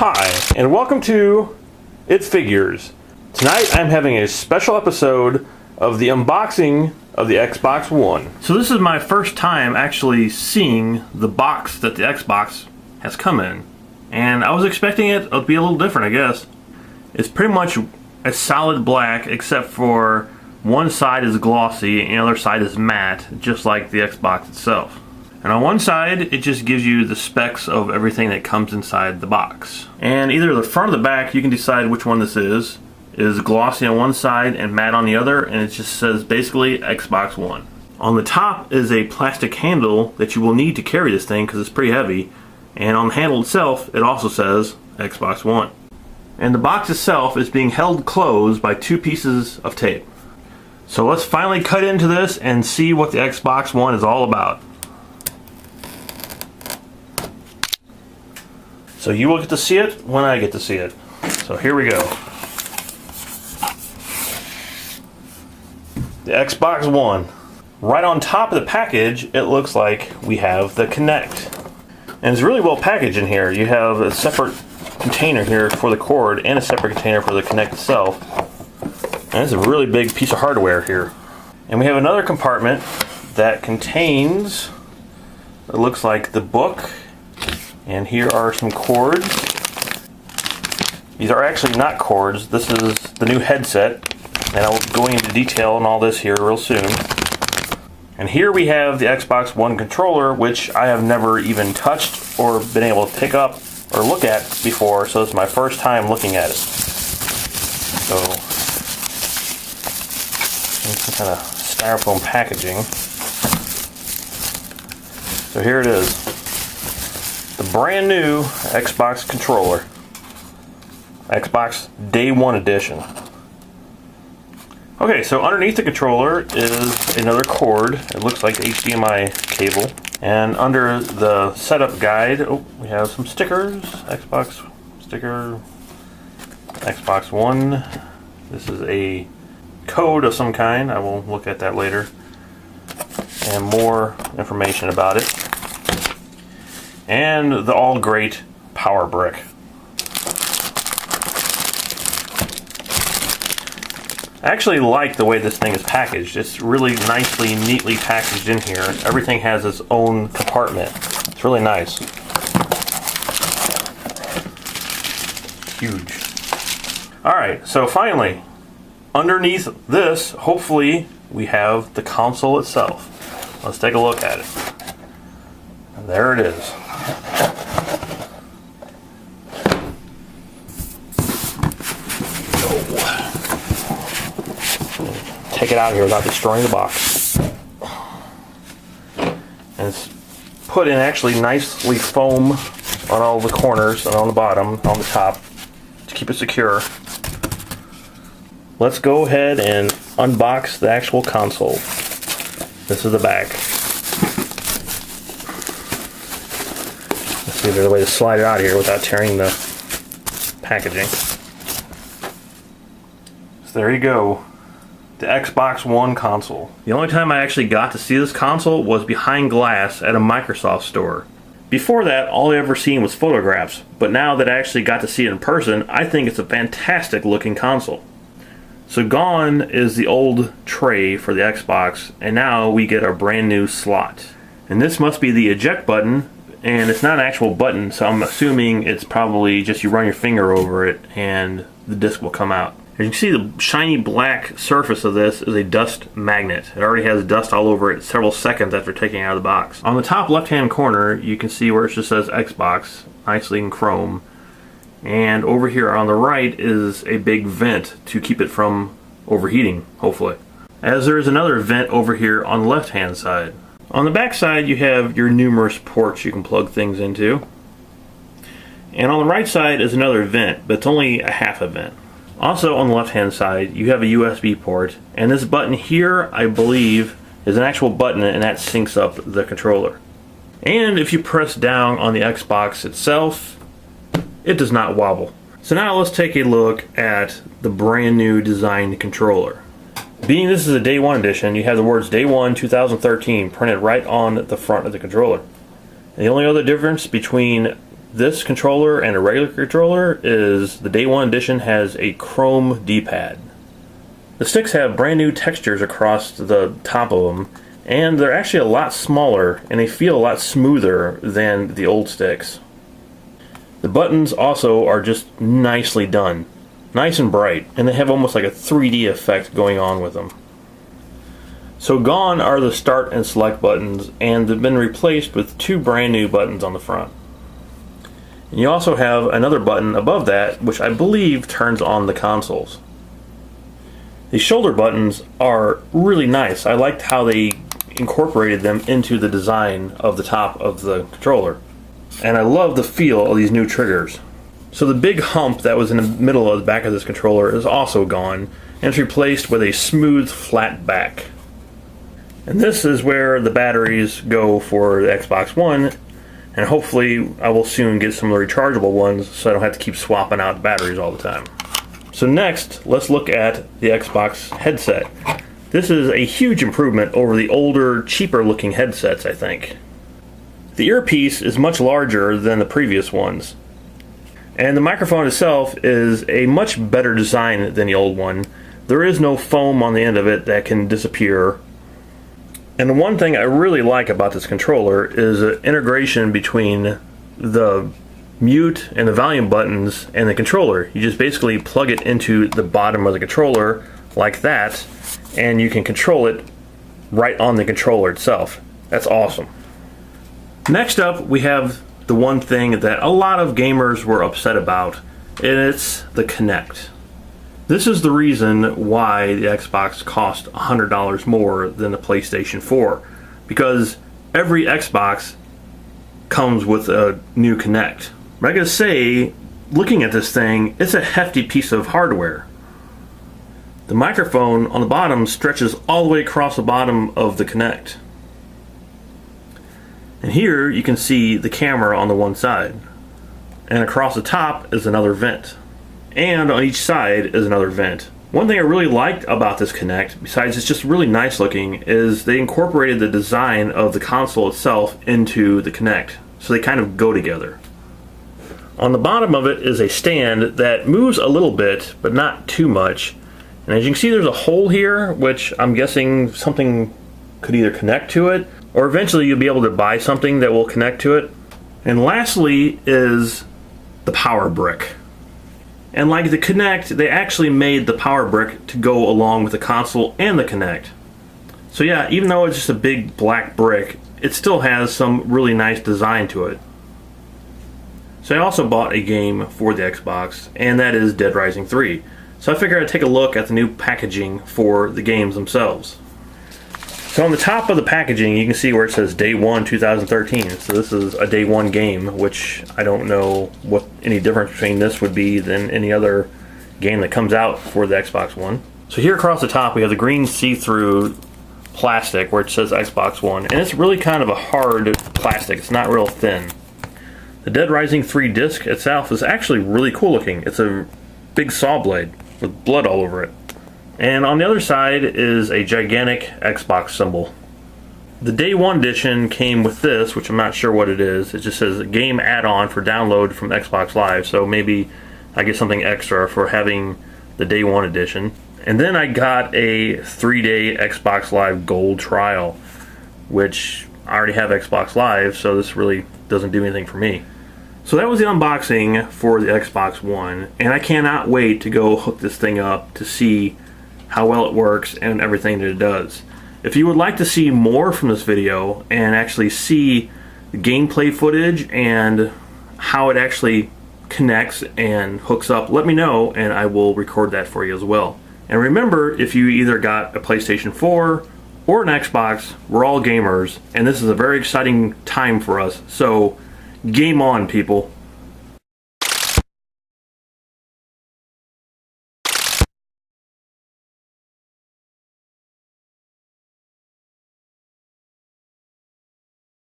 Hi, and welcome to It Figures. Tonight I'm having a special episode of the unboxing of the Xbox One. So this is my first time actually seeing the box that the Xbox has come in. And I was expecting it to be a little different, I guess. It's pretty much a solid black, except for one side is glossy and the other side is matte, just like the Xbox itself. And on one side, it just gives you the specs of everything that comes inside the box. And either the front or the back, you can decide which one this is glossy on one side and matte on the other, and it just says basically Xbox One. On the top is a plastic handle that you will need to carry this thing because it's pretty heavy. And on the handle itself, it also says Xbox One. And the box itself is being held closed by two pieces of tape. So let's finally cut into this and see what the Xbox One is all about. So you will get to see it when I get to see it. So here we go. The Xbox One. Right on top of the package, it looks like we have the Kinect. And it's really well packaged in here. You have a separate container here for the cord and a separate container for the Kinect itself. And it's a really big piece of hardware here. And we have another compartment that contains, it looks like, the book. And here are some cords. These are actually not cords. This is the new headset. And I'll go into detail on all this here real soon. And here we have the Xbox One controller, which I have never even touched or been able to pick up or look at before. So this is my first time looking at it. So, some kind of styrofoam packaging. So here it is. The brand new Xbox controller. Xbox Day One Edition. Okay, so underneath the controller is another cord. It looks like HDMI cable. And under the setup guide, we have some stickers. Xbox sticker, Xbox One. This is a code of some kind. I will look at that later. And more information about it. And the all great power brick. I actually like the way this thing is packaged. It's really nicely, neatly packaged in here. Everything has its own compartment. It's really nice. Huge. Alright, so finally, underneath this, hopefully, we have the console itself. Let's take a look at it. And there it is. Take it out of here without destroying the box. And it's put in actually nicely foam on all the corners and on the bottom, on the top, to keep it secure. Let's go ahead and unbox the actual console. This is the back. Let's see if there's a way to slide it out of here without tearing the packaging. So there you go. The Xbox One console. The only time I actually got to see this console was behind glass at a Microsoft store. Before that, all I ever seen was photographs, but now that I actually got to see it in person, I think it's a fantastic looking console. So gone is the old tray for the Xbox, and now we get a brand new slot. And this must be the eject button, and it's not an actual button, so I'm assuming it's probably just you run your finger over it and the disc will come out. As you can see, the shiny black surface of this is a dust magnet. It already has dust all over it several seconds after taking it out of the box. On the top left-hand corner, you can see where it just says Xbox, nicely in chrome. And over here on the right is a big vent to keep it from overheating, hopefully. As there is another vent over here on the left-hand side. On the back side, you have your numerous ports you can plug things into. And on the right side is another vent, but it's only a half a vent. Also on the left hand side you have a USB port, and this button here I believe is an actual button, and that syncs up the controller. And if you press down on the Xbox itself, it does not wobble. So now let's take a look at the brand new designed controller. Being this is a Day One edition, you have the words Day One 2013 printed right on the front of the controller. And the only other difference between this controller and a regular controller is the Day 1 edition has a chrome D-pad. The sticks have brand new textures across the top of them, and they're actually a lot smaller and they feel a lot smoother than the old sticks. The buttons also are just nicely done. Nice and bright, and they have almost like a 3D effect going on with them. So gone are the start and select buttons, and they've been replaced with two brand new buttons on the front. And you also have another button above that, which I believe turns on the consoles. The shoulder buttons are really nice. I liked how they incorporated them into the design of the top of the controller. And I love the feel of these new triggers. So the big hump that was in the middle of the back of this controller is also gone, and it's replaced with a smooth, flat back. And this is where the batteries go for the Xbox One, and hopefully I will soon get some of the rechargeable ones so I don't have to keep swapping out batteries all the time. So next, let's look at the Xbox headset. This is a huge improvement over the older, cheaper looking headsets, I think. The earpiece is much larger than the previous ones. And the microphone itself is a much better design than the old one. There is no foam on the end of it that can disappear. And the one thing I really like about this controller is the integration between the mute and the volume buttons and the controller. You just basically plug it into the bottom of the controller like that, and you can control it right on the controller itself. That's awesome. Next up, we have the one thing that a lot of gamers were upset about, and it's the Kinect. This is the reason why the Xbox cost $100 more than the PlayStation 4, because every Xbox comes with a new Kinect. But I gotta say, looking at this thing, it's a hefty piece of hardware. The microphone on the bottom stretches all the way across the bottom of the Kinect. And here you can see the camera on the one side. And across the top is another vent. And on each side is another vent. One thing I really liked about this Kinect, besides it's just really nice looking, is they incorporated the design of the console itself into the Kinect. So they kind of go together. On the bottom of it is a stand that moves a little bit, but not too much. And as you can see, there's a hole here, which I'm guessing something could either connect to it, or eventually you'll be able to buy something that will connect to it. And lastly is the power brick. And like the Kinect, they actually made the power brick to go along with the console and the Kinect. So yeah, even though it's just a big black brick, it still has some really nice design to it. So I also bought a game for the Xbox, and that is Dead Rising 3. So I figured I'd take a look at the new packaging for the games themselves. So on the top of the packaging, you can see where it says Day 1 2013. So this is a Day 1 game, which I don't know what any difference between this would be than any other game that comes out for the Xbox One. So here across the top, we have the green see-through plastic where it says Xbox One. And it's really kind of a hard plastic. It's not real thin. The Dead Rising 3 disc itself is actually really cool looking. It's a big saw blade with blood all over it. And on the other side is a gigantic Xbox symbol. The Day 1 edition came with this, which I'm not sure what it is. It just says game add-on for download from Xbox Live, so maybe I get something extra for having the Day 1 edition. And then I got a 3-day Xbox Live Gold trial, which I already have Xbox Live, so this really doesn't do anything for me. So that was the unboxing for the Xbox One, and I cannot wait to go hook this thing up to see how well it works and everything that it does. If you would like to see more from this video and actually see the gameplay footage and how it actually connects and hooks up, let me know and I will record that for you as well. And remember, if you either got a PlayStation 4 or an Xbox, we're all gamers, and this is a very exciting time for us. So game on, people.